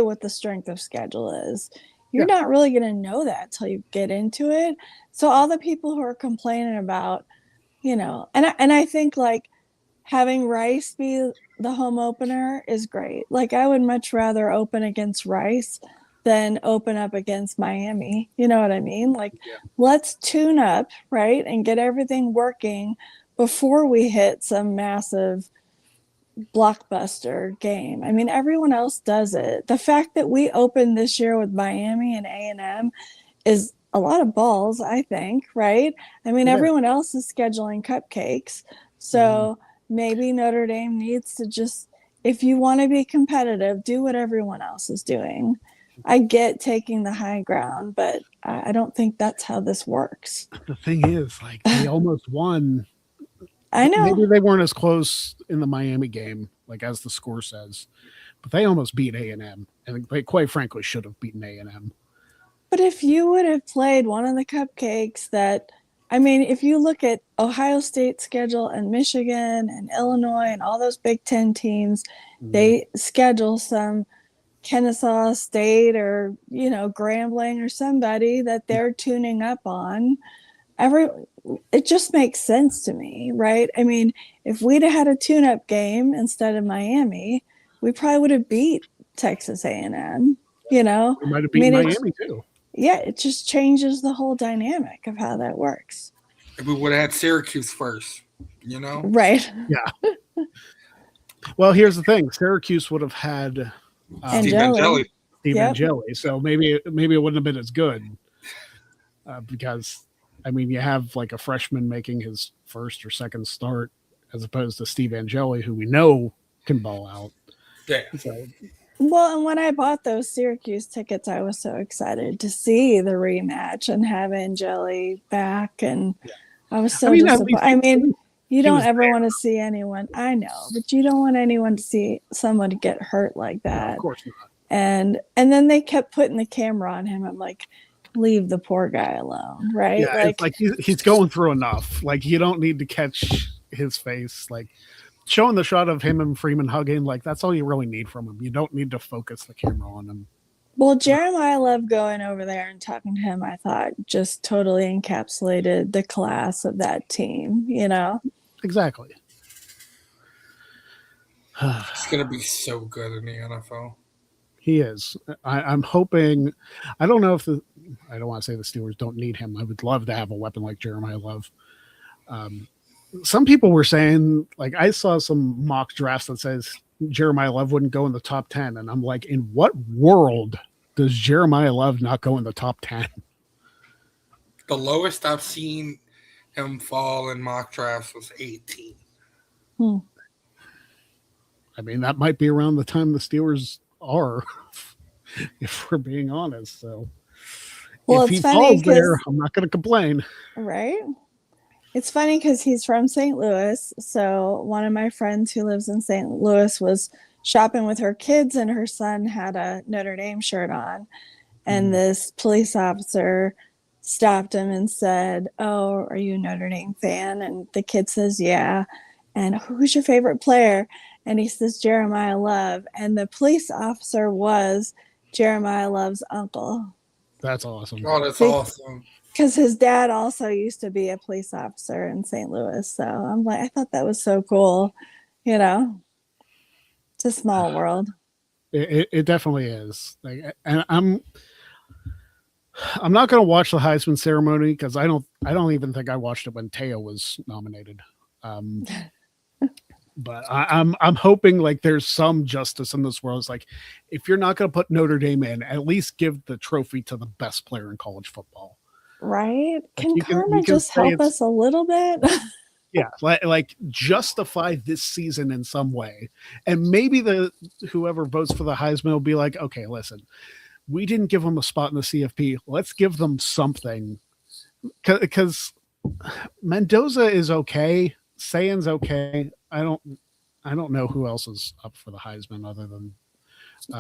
Speaker 3: what the strength of schedule is. You're not really going to know that till you get into it. So all the people who are complaining about, and I think like having Rice be the home opener is great. Like, I would much rather open against Rice than open up against Miami. You know what I mean? Like, let's tune up, right? And get everything working before we hit some massive blockbuster game. I mean, everyone else does it. The fact that we opened this year with Miami and A&M is a lot of balls, I think, right? I mean, everyone else is scheduling cupcakes. So maybe Notre Dame needs to just, if you want to be competitive, do what everyone else is doing. I get taking the high ground, but I don't think that's how this works.
Speaker 1: The thing is, like, they almost won.
Speaker 3: I know.
Speaker 1: Maybe they weren't as close in the Miami game, like as the score says, but they almost beat A&M, and they quite frankly should have beaten A&M.
Speaker 3: But if you would have played one of the cupcakes if you look at Ohio State's schedule and Michigan and Illinois and all those Big Ten teams, they schedule some Kennesaw State or, Grambling or somebody that they're tuning up on. It just makes sense to me, right? I mean, if we'd have had a tune-up game instead of Miami, we probably would have beat Texas A&M,
Speaker 1: We might have beaten Miami too.
Speaker 3: yeah, it just changes the whole dynamic of how that works.
Speaker 4: If we would have had Syracuse first, you know?
Speaker 3: Right.
Speaker 1: Yeah. Well, here's the thing: Syracuse would have had
Speaker 4: Steve
Speaker 3: Angeli.
Speaker 4: Angeli.
Speaker 1: Steve
Speaker 3: Yep.
Speaker 1: Angeli, so maybe it wouldn't have been as good because, I mean, you have like a freshman making his first or second start as opposed to Steve Angeli, who we know can ball out.
Speaker 4: Yeah.
Speaker 1: So,
Speaker 3: Well, and when I bought those Syracuse tickets, I was so excited to see the rematch and have Angeli back. And I was so disappointed. I mean, you don't ever want to see anyone. I know, but you don't want anyone to see someone get hurt like that.
Speaker 1: No, of course not.
Speaker 3: And then they kept putting the camera on him. I'm like, leave the poor guy alone, right?
Speaker 1: Yeah, it's like he's going through enough. Like, you don't need to catch his face. Like, showing the shot of him and Freeman hugging, like, that's all you really need from him. You don't need to focus the camera on him.
Speaker 3: Well, Jeremiah Love going over there and talking to him, I thought just totally encapsulated the class of that team, you know?
Speaker 1: Exactly.
Speaker 4: He's going to be so good in the NFL.
Speaker 1: He is. I'm hoping. I don't know if I don't want to say the Steelers don't need him. I would love to have a weapon like Jeremiah Love. Some people were saying, like, I saw some mock drafts that says Jeremiah Love wouldn't go in the top 10. And I'm like, in what world does Jeremiah Love not go in the top 10?
Speaker 4: The lowest I've seen him fall in mock drafts was 18.
Speaker 1: I mean, that might be around the time the Steelers are, if we're being honest. So,
Speaker 3: well,
Speaker 1: if he falls there, I'm not going to complain.
Speaker 3: Right? It's funny because he's from St. Louis. So one of my friends who lives in St. Louis was shopping with her kids, and her son had a Notre Dame shirt on. And this police officer stopped him and said, "Oh, are you a Notre Dame fan?" And the kid says, "Yeah." And "Who's your favorite player?" And he says, "Jeremiah Love." And the police officer was Jeremiah Love's uncle.
Speaker 1: That's awesome.
Speaker 4: Oh, that's awesome.
Speaker 3: Because his dad also used to be a police officer in St. Louis. So I'm like, I thought that was so cool. You know, it's a small world.
Speaker 1: It definitely is. Like, and I'm not going to watch the Heisman ceremony because I don't even think I watched it when Teo was nominated. But I'm hoping like there's some justice in this world. It's like, if you're not going to put Notre Dame in, at least give the trophy to the best player in college football.
Speaker 3: Right?
Speaker 1: Like,
Speaker 3: Can karma just help us a little bit?
Speaker 1: Yeah, like justify this season in some way, and maybe whoever votes for the Heisman will be like, okay, listen, we didn't give them a spot in the CFP. Let's give them something, because Mendoza is okay, Sayan's okay. I don't know who else is up for the Heisman other than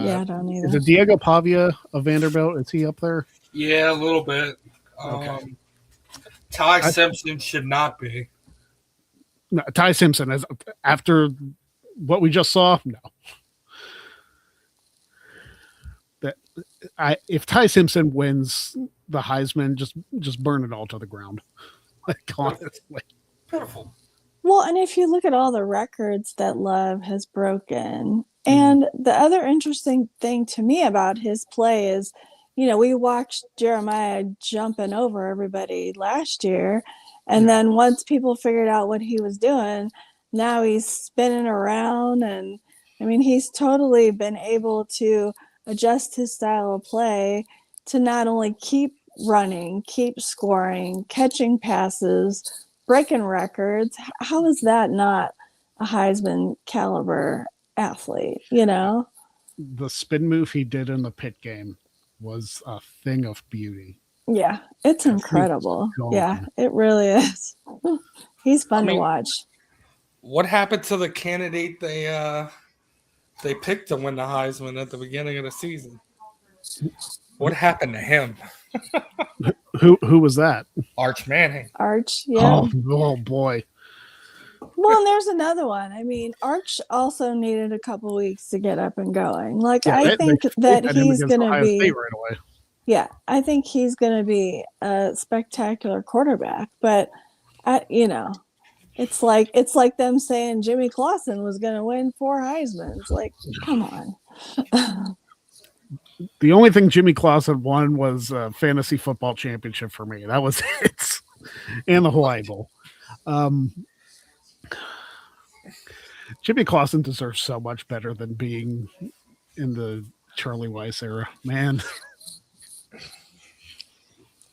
Speaker 3: yeah, I don't either.
Speaker 1: Is it Diego Pavia of Vanderbilt? Is he up there?
Speaker 4: Yeah, a little bit.
Speaker 1: Okay.
Speaker 4: Ty Simpson should not be.
Speaker 1: No, Ty Simpson is, after what we just saw. No. If Ty Simpson wins the Heisman, just burn it all to the ground. Like, honestly.
Speaker 4: Pitiful.
Speaker 3: Well, and if you look at all the records that Love has broken, and the other interesting thing to me about his play is, you know, we watched Jeremiah jumping over everybody last year. And then once people figured out what he was doing, now he's spinning around. And I mean, he's totally been able to adjust his style of play to not only keep running, keep scoring, catching passes, breaking records. How is that not a Heisman caliber athlete, you know?
Speaker 1: The spin move he did in the Pitt game was a thing of beauty.
Speaker 3: Yeah, it's incredible. Yeah, it really is. He's fun to watch.
Speaker 4: What happened to the candidate they picked to win the Heisman at the beginning of the season? What happened to him?
Speaker 1: Who was that?
Speaker 4: Arch Manning.
Speaker 3: Arch, yeah.
Speaker 1: Oh boy.
Speaker 3: Well, and there's another one. I mean, Arch also needed a couple weeks to get up and going. Like, I think that he's going to be
Speaker 1: right away.
Speaker 3: Yeah, I think he's going to be a spectacular quarterback. But, you know, it's like them saying Jimmy Clausen was going to win 4 Heismans. Like, come on.
Speaker 1: The only thing Jimmy Clausen won was a fantasy football championship for me. That was it. And the Hawaii Bowl. Jimmy Clausen deserves so much better than being in the Charlie Weiss era. Man.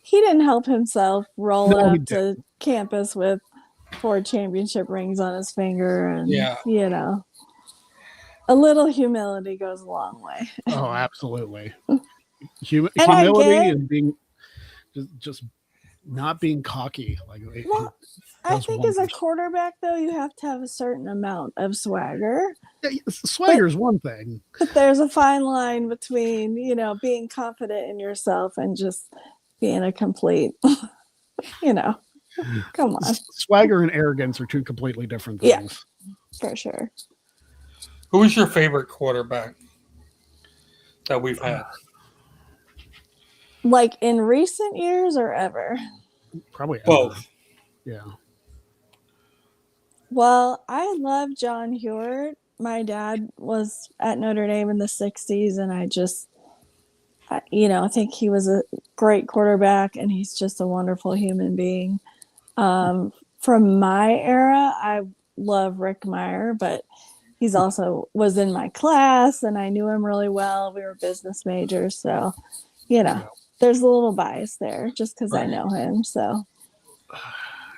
Speaker 3: He didn't help himself roll
Speaker 1: No, he
Speaker 3: up to campus with 4 championship rings on his finger. And, you know, a little humility goes a long way.
Speaker 1: Oh, absolutely. Humility and being just not being cocky. Like,
Speaker 3: well, I think as a quarterback, though, you have to have a certain amount of swagger.
Speaker 1: Yeah, swagger is one thing.
Speaker 3: But there's a fine line between, you know, being confident in yourself and just being a complete, you know, come on.
Speaker 1: Swagger and arrogance are two completely different things.
Speaker 3: Yeah, for sure.
Speaker 4: Who is your favorite quarterback that we've had?
Speaker 3: Like in recent years or ever?
Speaker 1: Probably
Speaker 4: both.
Speaker 1: Ever. Yeah.
Speaker 3: Well, I love John Hewart. My dad was at Notre Dame in the 60s, and I think he was a great quarterback, and he's just a wonderful human being. From my era, I love Rick Meyer, but he's also was in my class, and I knew him really well. We were business majors, so, you know, there's a little bias there just because I know him. So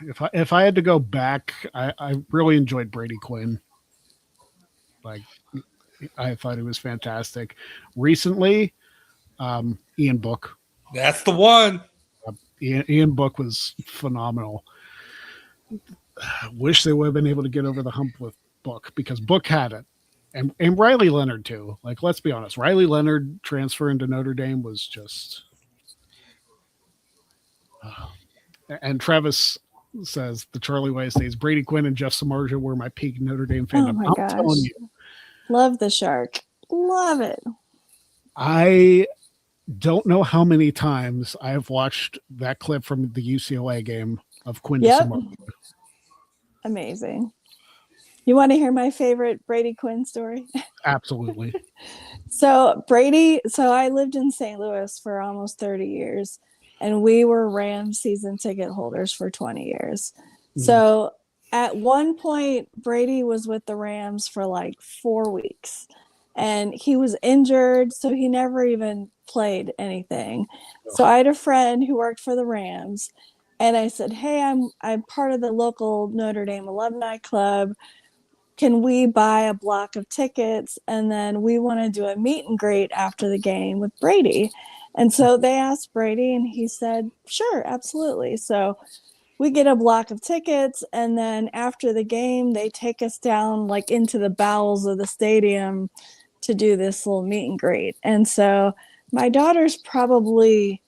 Speaker 1: if I had to go back, I really enjoyed Brady Quinn. Like, I thought he was fantastic. Recently, Ian Book.
Speaker 4: That's the one.
Speaker 1: Ian Book was phenomenal. Wish they would have been able to get over the hump with Book, because Book had it. And Riley Leonard too. Like, let's be honest, Riley Leonard transferring to Notre Dame was just and Travis says the Charlie Weiss days, Brady Quinn and Jeff Samardzija were my peak Notre Dame fandom.
Speaker 3: Oh my
Speaker 1: I'm
Speaker 3: gosh.
Speaker 1: telling you.
Speaker 3: Love the Shark. Love it.
Speaker 1: I don't know how many times I have watched that clip from the UCLA game of Quinn to Samardzija.
Speaker 3: Amazing. You want to hear my favorite Brady Quinn story?
Speaker 1: Absolutely.
Speaker 3: So I lived in St. Louis for almost 30 years, and we were Rams season ticket holders for 20 years. Mm-hmm. So at one point, Brady was with the Rams for like 4 weeks, and he was injured, so he never even played anything. So I had a friend who worked for the Rams, and I said, hey, I'm part of the local Notre Dame alumni club. Can we buy a block of tickets? And then we want to do a meet and greet after the game with Brady. And so they asked Brady, and he said, sure, absolutely. So we get a block of tickets, and then after the game, they take us down like into the bowels of the stadium to do this little meet and greet. And so my daughter's probably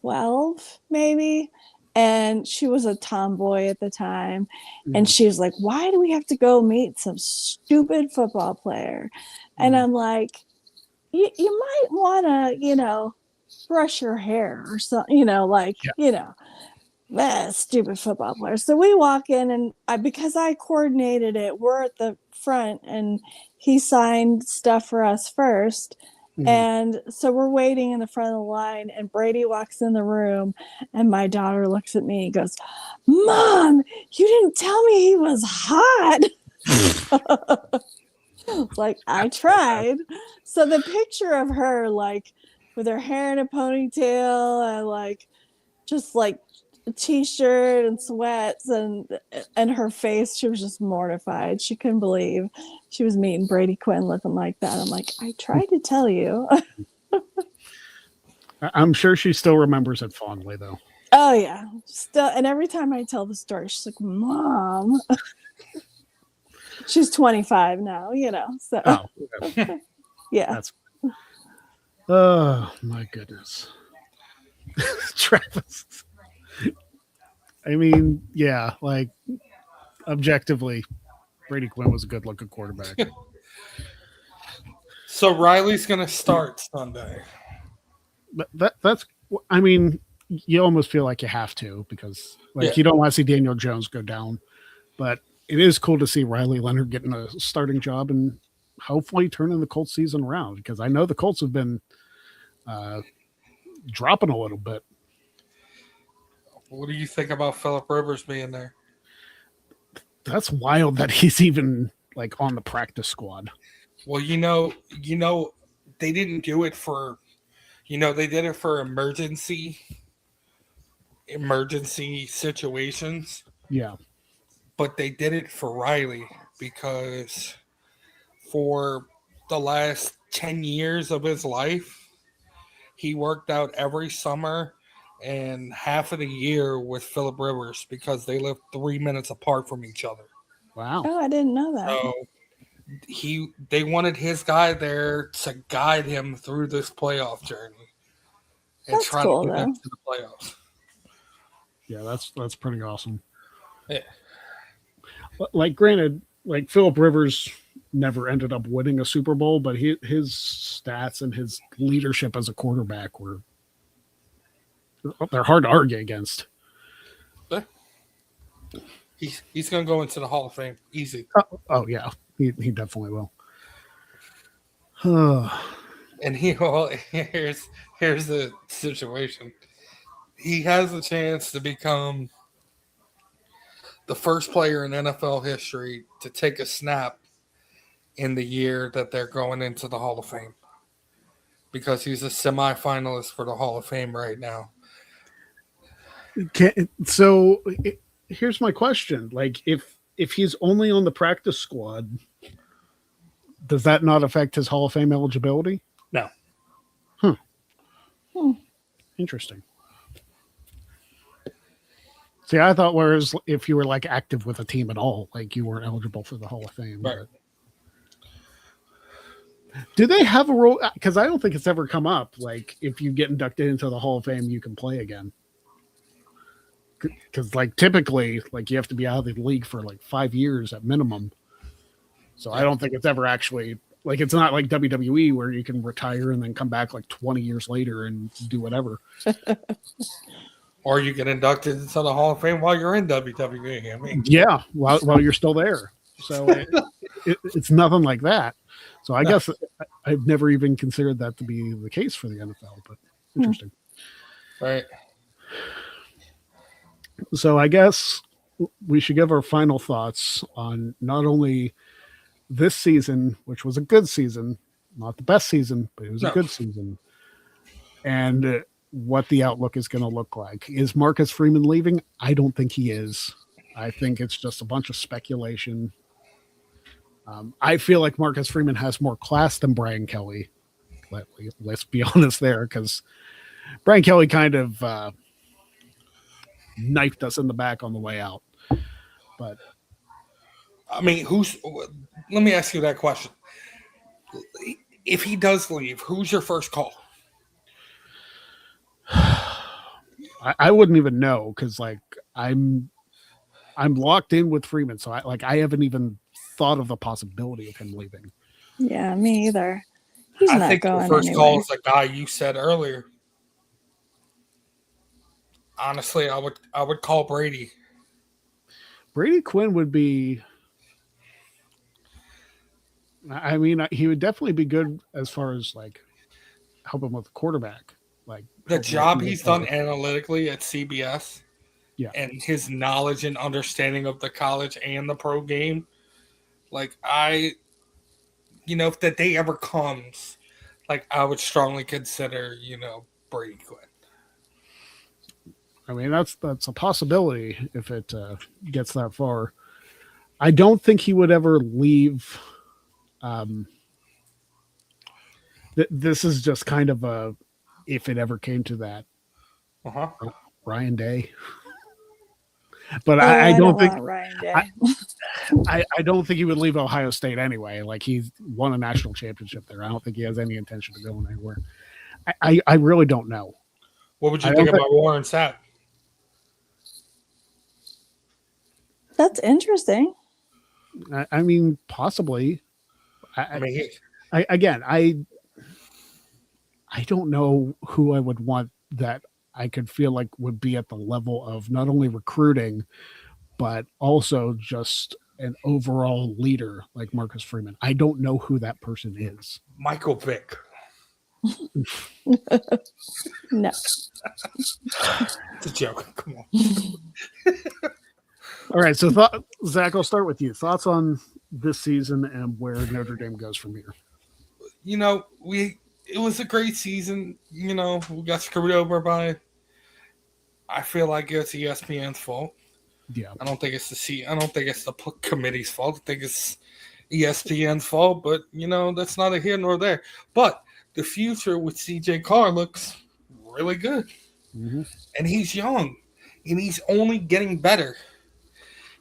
Speaker 3: 12, maybe. And she was a tomboy at the time. And she was like, why do we have to go meet some stupid football player? And I'm like, you might want to, brush your hair or something, stupid football player. So we walk in, and because I coordinated it, we're at the front, and he signed stuff for us first. And so we're waiting in the front of the line, and Brady walks in the room, and my daughter looks at me and goes, Mom, you didn't tell me he was hot. It's like, I tried. So the picture of her, like, with her hair in a ponytail and like just like a t-shirt and sweats and her face, she was just mortified. She couldn't believe she was meeting Brady Quinn looking like that. I'm like, I tried to tell you.
Speaker 1: I'm sure she still remembers it fondly, though.
Speaker 3: Oh yeah, still. And every time I tell the story, she's like, Mom. She's 25 now, so yeah.
Speaker 1: That's oh my goodness. Travis. I mean, yeah, like objectively, Brady Quinn was a good looking quarterback.
Speaker 4: So Riley's gonna start Sunday.
Speaker 1: But that's I mean, you almost feel like you have to, because you don't want to see Daniel Jones go down. But it is cool to see Riley Leonard getting a starting job and hopefully turning the Colts season around, because I know the Colts have been dropping a little bit.
Speaker 4: What do you think about Phillip Rivers being there?
Speaker 1: That's wild that he's even like on the practice squad.
Speaker 4: Well, they didn't do it for, they did it for emergency situations,
Speaker 1: Yeah.
Speaker 4: but they did it for Riley because for the last 10 years of his life, he worked out every summer and half of the year with Phillip Rivers because they lived 3 minutes apart from each other.
Speaker 1: Wow.
Speaker 3: Oh, I didn't know that.
Speaker 4: So they wanted his guy there to guide him through this playoff journey and
Speaker 3: That's
Speaker 4: try
Speaker 3: cool,
Speaker 4: to get
Speaker 3: though.
Speaker 4: him to the playoffs.
Speaker 1: Yeah, that's pretty awesome.
Speaker 4: Yeah.
Speaker 1: But, like, granted, like Phillip Rivers never ended up winning a Super Bowl, but his stats and his leadership as a quarterback they're hard to argue against.
Speaker 4: He's going to go into the Hall of Fame easy.
Speaker 1: Oh yeah, he definitely will.
Speaker 4: And here's the situation. He has a chance to become the first player in NFL history to take a snap in the year that they're going into the Hall of Fame, because he's a semifinalist for the Hall of Fame right now.
Speaker 1: So here's my question: like, if he's only on the practice squad, does that not affect his Hall of Fame eligibility?
Speaker 4: No.
Speaker 1: Interesting. See, I thought whereas if you were like active with a team at all, like you weren't eligible for the Hall of Fame.
Speaker 4: Right.
Speaker 1: Do they have a role? Because I don't think it's ever come up. Like, if you get inducted into the Hall of Fame, you can play again. Because, like, typically, like, you have to be out of the league for like 5 years at minimum. So I don't think it's ever actually like, it's not like WWE where you can retire and then come back like 20 years later and do whatever.
Speaker 4: Or you get inducted into the Hall of Fame while you're in WWE. I mean,
Speaker 1: yeah, while you're still there. So it's nothing like that. So I guess I've never even considered that to be the case for the NFL, but interesting.
Speaker 4: Right.
Speaker 1: So I guess we should give our final thoughts on not only this season, which was a good season, not the best season, but it was a good season, and what the outlook is going to look like. Is Marcus Freeman leaving? I don't think he is. I think it's just a bunch of speculation. I feel like Marcus Freeman has more class than Brian Kelly. Let's be honest there, because Brian Kelly kind of knifed us in the back on the way out. But
Speaker 4: I mean, let me ask you that question. If he does leave, who's your first call?
Speaker 1: I wouldn't even know, because like I'm locked in with Freeman, so I haven't even thought of the possibility of him leaving.
Speaker 3: Yeah, me either. He's
Speaker 4: I
Speaker 3: not
Speaker 4: think
Speaker 3: going
Speaker 4: the first
Speaker 3: anywhere.
Speaker 4: call is the guy you said earlier. Honestly, I would call Brady.
Speaker 1: Brady Quinn would be. I mean, he would definitely be good as far as like helping with the quarterback. Like
Speaker 4: the job he's done analytically at CBS,
Speaker 1: yeah,
Speaker 4: and his knowledge and understanding of the college and the pro game. Like if the day ever comes, like I would strongly consider, Brady Quinn.
Speaker 1: I mean, that's a possibility if it gets that far. I don't think he would ever leave. This is just kind of a, if it ever came to that, Ryan Day. But I don't think
Speaker 3: Ryan Day.
Speaker 1: I don't think he would leave Ohio State anyway. Like, he's won a national championship there. I don't think he has any intention of going anywhere. I really don't know.
Speaker 4: What would you think about Warren Sapp?
Speaker 3: That's interesting.
Speaker 1: I mean, possibly. I don't know who I would want that I could feel like would be at the level of not only recruiting, but also just an overall leader like Marcus Freeman. I don't know who that person is.
Speaker 4: Michael Vick.
Speaker 3: No.
Speaker 4: It's a joke. Come on.
Speaker 1: All right. So, Zach, I'll start with you. Thoughts on this season and where Notre Dame goes from here?
Speaker 4: It was a great season. We got screwed over by. I feel like it's ESPN's fault.
Speaker 1: Yeah.
Speaker 4: I don't think it's I don't think it's the committee's fault. I think it's ESPN's fault. But that's neither here nor there. But the future with CJ Carr looks really good, and he's young, and he's only getting better.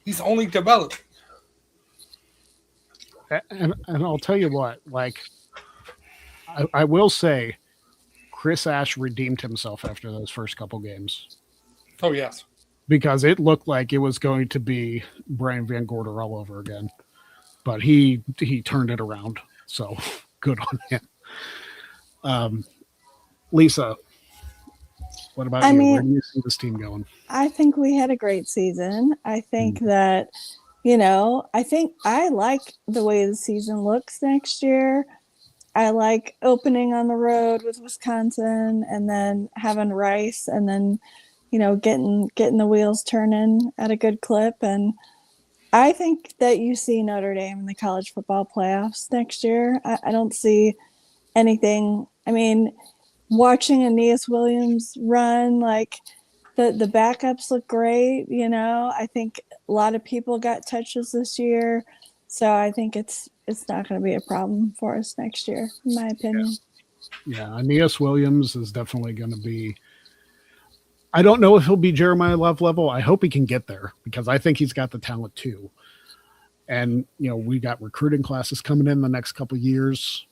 Speaker 4: He's only developing.
Speaker 1: And I'll tell you what, like, I will say, Chris Ash redeemed himself after those first couple games.
Speaker 4: Oh, yes.
Speaker 1: Because it looked like it was going to be Brian Van Gorder all over again. But he turned it around. So good on him. Lisa, what about you? Where do you see this team going?
Speaker 3: I think we had a great season. I think that, I like the way the season looks next year. I like opening on the road with Wisconsin and then having Rice and then, getting the wheels turning at a good clip. And I think that you see Notre Dame in the college football playoffs next year. I don't see anything. I mean, watching Aeneas Williams run, like the backups look great. I think a lot of people got touches this year. So I think it's not going to be a problem for us next year, in my opinion.
Speaker 1: Yeah, Aeneas Williams is definitely going to be. I don't know if he'll be Jeremiah Love level. I hope he can get there because I think he's got the talent too. And we got recruiting classes coming in the next couple of years.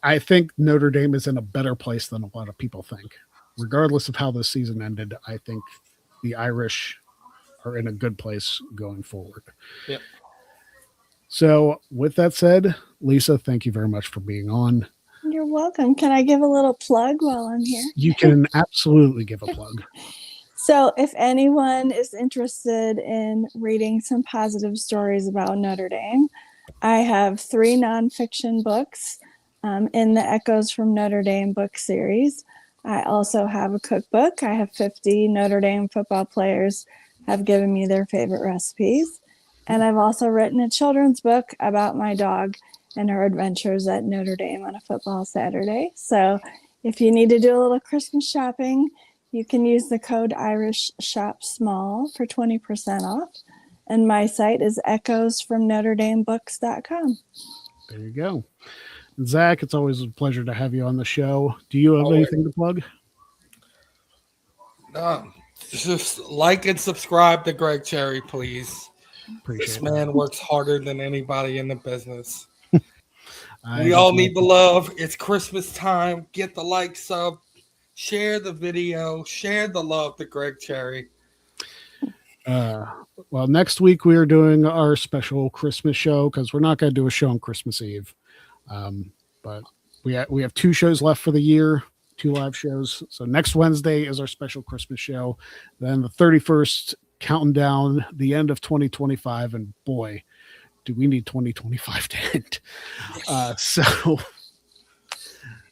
Speaker 1: I think Notre Dame is in a better place than a lot of people think. Regardless of how this season ended, I think the Irish are in a good place going forward.
Speaker 4: Yep.
Speaker 1: So with that said, Lisa, thank you very much for being on.
Speaker 3: You're welcome. Can I give a little plug while I'm here?
Speaker 1: You can absolutely give a plug.
Speaker 3: So if anyone is interested in reading some positive stories about Notre Dame, I have 3 nonfiction books in the Echoes from Notre Dame book series. I also have a cookbook. I have 50 Notre Dame football players have given me their favorite recipes. And I've also written a children's book about my dog and her adventures at Notre Dame on a football Saturday. So if you need to do a little Christmas shopping, you can use the code Irish Shop Small for 20% off. And my site is echoesfromnotredamebooks.com.
Speaker 1: There you go. Zach, it's always a pleasure to have you on the show. Do you have anything to plug?
Speaker 4: Just like and subscribe to Greg Cherry, please.
Speaker 1: Appreciate
Speaker 4: this
Speaker 1: it.
Speaker 4: man works harder than anybody in the business. We all need the love. It's Christmas time. Get the like, sub, share the video, share the love to Greg Cherry.
Speaker 1: Well, next week we are doing our special Christmas show because we're not going to do a show on Christmas Eve. But we have 2 shows left for the year, 2 live shows. So next Wednesday is our special Christmas show. Then the 31st, counting down the end of 2025. And boy, do we need 2025 to end. So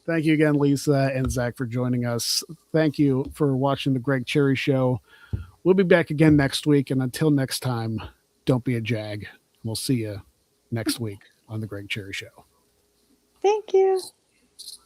Speaker 1: thank you again, Lisa and Zach, for joining us. Thank you for watching the Greg Cherry Show. We'll be back again next week. And until next time, don't be a jag. We'll see you next week on the Greg Cherry Show.
Speaker 3: Thank you.